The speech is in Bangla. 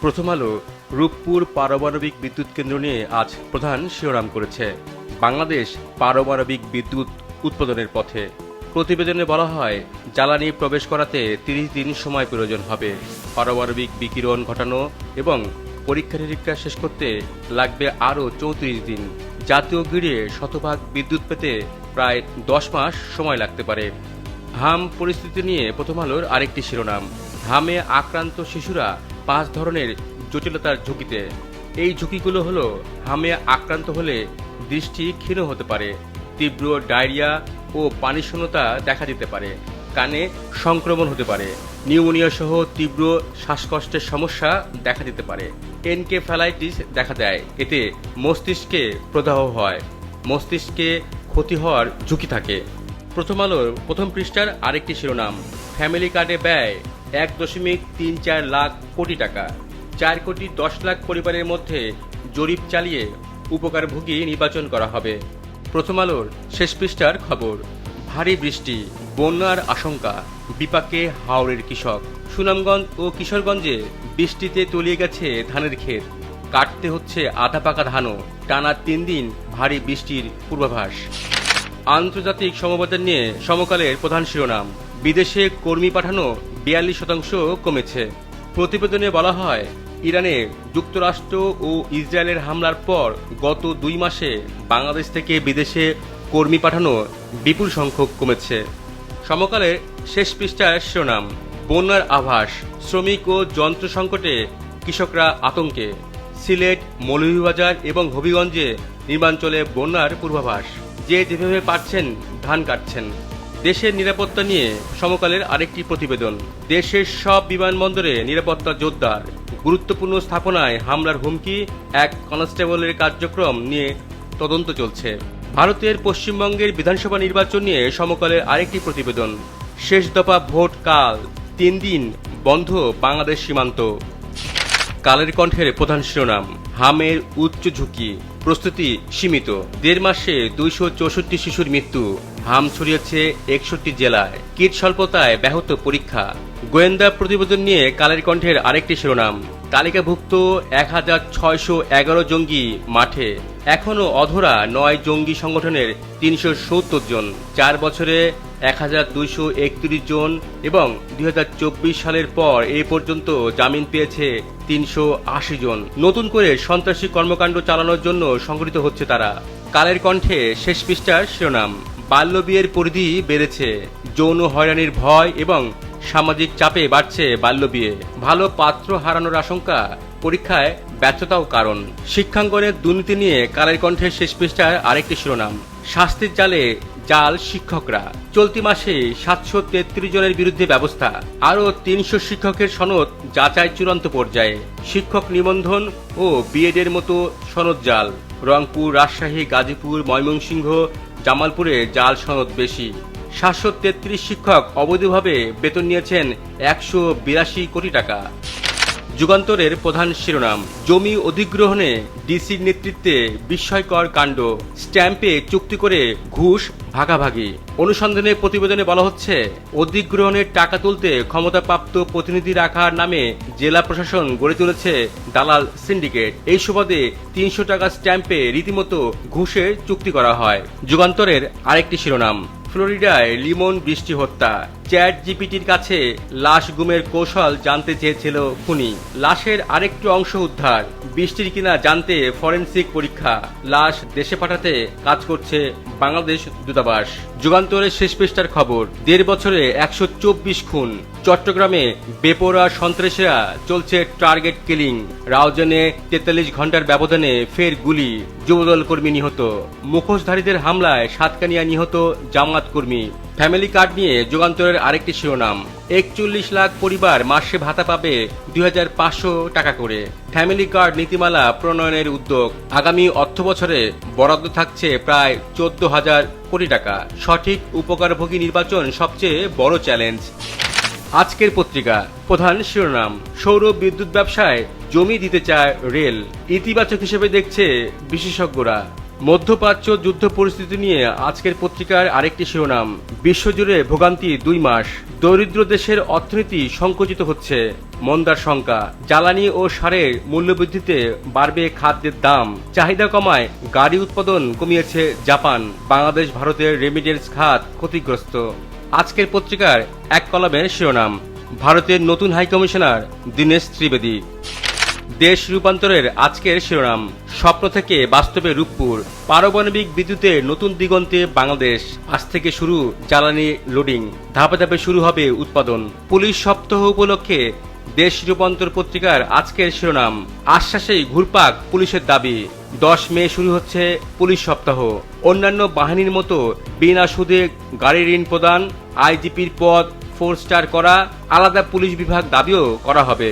প্রথম আলো রূপপুর পারমাণবিক বিদ্যুৎ কেন্দ্র নিয়ে আজ প্রধান শিরোনাম করেছে। বাংলাদেশ পারমাণবিক বিদ্যুৎ উৎপাদনের পথে। প্রতিবেদনে বলা হয়, জ্বালানি প্রবেশ করাতে ৩০ দিন সময় প্রয়োজন হবে। পারমাণবিক বিকিরণ ঘটানো এবং পরীক্ষা নিরীক্ষা শেষ করতে লাগবে আরও ৩৪ দিন। জাতীয় গ্রিডে শতভাগ বিদ্যুৎ পেতে প্রায় ১০ মাস সময় লাগতে পারে। হাম পরিস্থিতি নিয়ে প্রথম আলোর আরেকটি শিরোনাম, হামে আক্রান্ত শিশুরা ৫ ধরনের জটিলতার ঝুঁকিতে। এই ঝুঁকিগুলো হলো, হামে আক্রান্ত হলে দৃষ্টি ক্ষীণ হতে পারে, তীব্র ডায়রিয়া ও পানিশূন্যতা দেখা দিতে পারে, কানে সংক্রমণ হতে পারে, নিউমোনিয়া সহ তীব্র শ্বাসকষ্টের সমস্যা দেখা দিতে পারে, এনকেফ্যালাইটিস দেখা দেয়। এতে মস্তিষ্কে প্রদাহ হয়, মস্তিষ্কে ক্ষতি হওয়ার ঝুঁকি থাকে। প্রথম আলোর প্রথম পৃষ্ঠার আরেকটি শিরোনাম, ফ্যামিলি কার্ডে ব্যয় ১.৩৪ লাখ কোটি টাকা। ৪,১০,০০,০০০ পরিবারের মধ্যে জরিপ চালিয়ে উপকারভোগী নির্বাচন করা হবে। প্রথম আলোর শেষ পৃষ্ঠার খবর, ভারী বৃষ্টি, বন্যার আশঙ্কা, বিপাকে হাওরের কৃষক। সুনামগঞ্জ ও কিশোরগঞ্জে বৃষ্টিতে তলিয়ে গেছে ধানের ক্ষেত, কাটতে হচ্ছে আধা পাকা ধানও। টানা ৩ দিন ভারী বৃষ্টির পূর্বাভাস। আন্তর্জাতিক সমবেদন নিয়ে সমকালের প্রধান শিরোনাম, বিদেশে কর্মী পাঠানো ৪২% কমেছে। প্রতিবেদনে বলা হয়, ইরানে যুক্তরাষ্ট্র ও ইসরায়েলের হামলার পর গত ২ মাসে বাংলাদেশ থেকে বিদেশে কর্মী পাঠানো বিপুল সংখ্যক কমেছে। সমকালের শেষ পৃষ্ঠার শিরোনাম, বন্যার আভাস, শ্রমিক ও যন্ত্র সংকটে কৃষকরা আতঙ্কে। সিলেট, মৌলভীবাজার এবং হবিগঞ্জে নির্মাঞ্চলে বন্যার পূর্বাভাস। যে যেভাবে পারছেন ধান কাটছেন। দেশের নিরাপত্তা নিয়ে সমকালের আরেকটি প্রতিবেদন, দেশের সব বিমানবন্দরে নিরাপত্তা জোরদার, গুরুত্বপূর্ণ স্থাপনায় হামলার হুমকি, এক কনস্টেবলের কার্যক্রম নিয়ে তদন্ত চলছে। ভারতের পশ্চিমবঙ্গের বিধানসভা নির্বাচন নিয়ে সমকালের আরেকটি প্রতিবেদন, শেষ দফা ভোট কাল, ৩ দিন বন্ধ বাংলাদেশ সীমান্ত। কালের কণ্ঠের প্রধান শিরোনাম, হামের উচ্চ ঝুঁকি, প্রস্তুতি সীমিত। ১.৫ মাসে ২৬৪ শিশুর মৃত্যু, হাম ছড়িয়েছে ৬১ জেলায়, কিট স্বল্পতায় ব্যাহত পরীক্ষা। গোয়েন্দা প্রতিবেদন নিয়ে কালের কণ্ঠের আরেকটি শিরোনাম, তালিকাভুক্ত ১৬১১ জঙ্গি মাঠে, এখনও অধরা ৯ জঙ্গি সংগঠনের ৩৭০ জন। ৪ বছরে ১,২৩১ জন এবং ২০২৪ সালের পর এ পর্যন্ত জামিন পেয়েছে ৩৮০ জন। নতুন করে সন্ত্রাসী কর্মকাণ্ড চালানোর জন্য সংগঠিত হচ্ছে তারা। কালের কণ্ঠে শেষ পৃষ্ঠার শিরোনাম, বাল্যবিয়ের পরিধি বেড়েছে, যৌন হয়রানির ভয় এবং সামাজিক চাপে বাড়ছে বাল্যবিয়ে। ভালো পাত্র হারানোর আশঙ্কা, পরীক্ষায় ব্যর্থতাও কারণ। শিক্ষাঙ্গনের দুর্নীতি নিয়ে কালের কণ্ঠের শেষ পৃষ্ঠার আরেকটি শিরোনাম, শাস্তির জালে জাল শিক্ষকরা, চলতি মাসে ৭৩৩ জনের বিরুদ্ধে ব্যবস্থা, আরও ৩০০ শিক্ষকের সনদ যাচাই চূড়ান্ত পর্যায়ে। শিক্ষক নিবন্ধন ও বিএডের মতো সনদ জাল, রংপুর, রাজশাহী, গাজীপুর, ময়মনসিংহ, জামালপুরে জাল সনদ বেশি। ৭৩৩ শিক্ষক অবৈধভাবে বেতন নিয়েছেন ১৮২ কোটি টাকা। যুগান্তরের প্রধান শিরোনাম, জমি অধিগ্রহণে ডিসির নেতৃত্বে বিস্ময়কর কাণ্ড, স্ট্যাম্পে চুক্তি করে ঘুষ ভাগাভাগি। অনুসন্ধানের প্রতিবেদনে বলা হচ্ছে, অধিগ্রহণের টাকা তুলতে ক্ষমতাপ্রাপ্ত প্রতিনিধি রাখার নামে জেলা প্রশাসন গড়ে তুলেছে দালাল সিন্ডিকেট। এই সুবাদে ৩০০ টাকা স্ট্যাম্পে রীতিমতো ঘুষের চুক্তি করা হয়। যুগান্তরের আরেকটি শিরোনাম, ফ্লোরিডায় লিমন বৃষ্টি হত্যা, চ্যাট জিপিটির কাছে লাশ গুমের কৌশল জানতে চেয়েছিল খুনি। লাশের আরেকটি অংশ উদ্ধার, বৃষ্টির কিনা জানতে ফরেনসিক পরীক্ষা। লাশ দেশে পাঠাতে কাজ করছে বাংলাদেশ দূতাবাস। যুগান্তরের শেষ পৃষ্ঠার খবর, ১.৫ বছরে ১২৪ খুন, চট্টগ্রামে বেপরোয়া সন্ত্রাসীরা চলছে টার্গেট কিলিং। রাউজানে ৪৩ ঘন্টার ব্যবধানে ফের গুলি, যুবদল কর্মী নিহত। মুখোশধারীদের হামলায় সাতকানিয়া নিহত জামাত কর্মী। ফ্যামিলি কার্ড নিয়ে যুগান্তরের আরেকটি শিরোনাম, ৪১ লাখ পরিবার মাসে ভাতা পাবে ২৫০০ টাকা করে। ফ্যামিলি কার্ড নীতিমালা প্রণয়নের উদ্যোগ, আগামী অর্থবছরে বরাদ্দ থাকছে প্রায় ১৪,০০০ কোটি টাকা। সঠিক উপকারভোগী নির্বাচন সবচেয়ে বড় চ্যালেঞ্জ। আজকের পত্রিকা প্রধান শিরোনাম, সৌর বিদ্যুৎ ব্যবসায় জমি দিতে চায় রেল, ইতিবাচক হিসেবে দেখছে বিশেষজ্ঞরা। মধ্যপ্রাচ্য যুদ্ধ পরিস্থিতি নিয়ে আজকের পত্রিকার আরেকটি শিরোনাম, বিশ্বজুড়ে ভোগান্তি 2 মাস, দরিদ্র দেশের অর্থনীতি সংকুচিত হচ্ছে, মন্দার শঙ্কা, জ্বালানি ও সারের মূল্যবৃদ্ধিতে বাড়বে খাদ্যের দাম, চাহিদা কমায় গাড়ি উৎপাদন কমিয়েছে জাপান, বাংলাদেশ ভারতের রেমিটেন্স খাত ক্ষতিগ্রস্ত। আজকের পত্রিকার এক কলামের শিরোনাম, ভারতের নতুন হাইকমিশনার দীনেশ ত্রিবেদী। দেশ রূপান্তরের আজকের শিরোনাম, স্বপ্ন থেকে বাস্তবে রূপপুর, পারমাণবিক বিদ্যুতের নতুন দিগন্তে বাংলাদেশ, আজ থেকে শুরু জ্বালানি লোডিং, ধাপে ধাপে শুরু হবে উৎপাদন। পুলিশ সপ্তাহ উপলক্ষে দেশ রূপান্তর পত্রিকার আজকের শিরোনাম, আশ্বাসেই ঘুরপাক পুলিশের দাবি, 10 মে শুরু হচ্ছে পুলিশ সপ্তাহ, অন্যান্য বাহিনীর মতো বিনা সুদে গাড়ি ঋণ প্রদান, আইজিপির পদ 4 স্টার করা, আলাদা পুলিশ বিভাগ দাবিও করা হবে।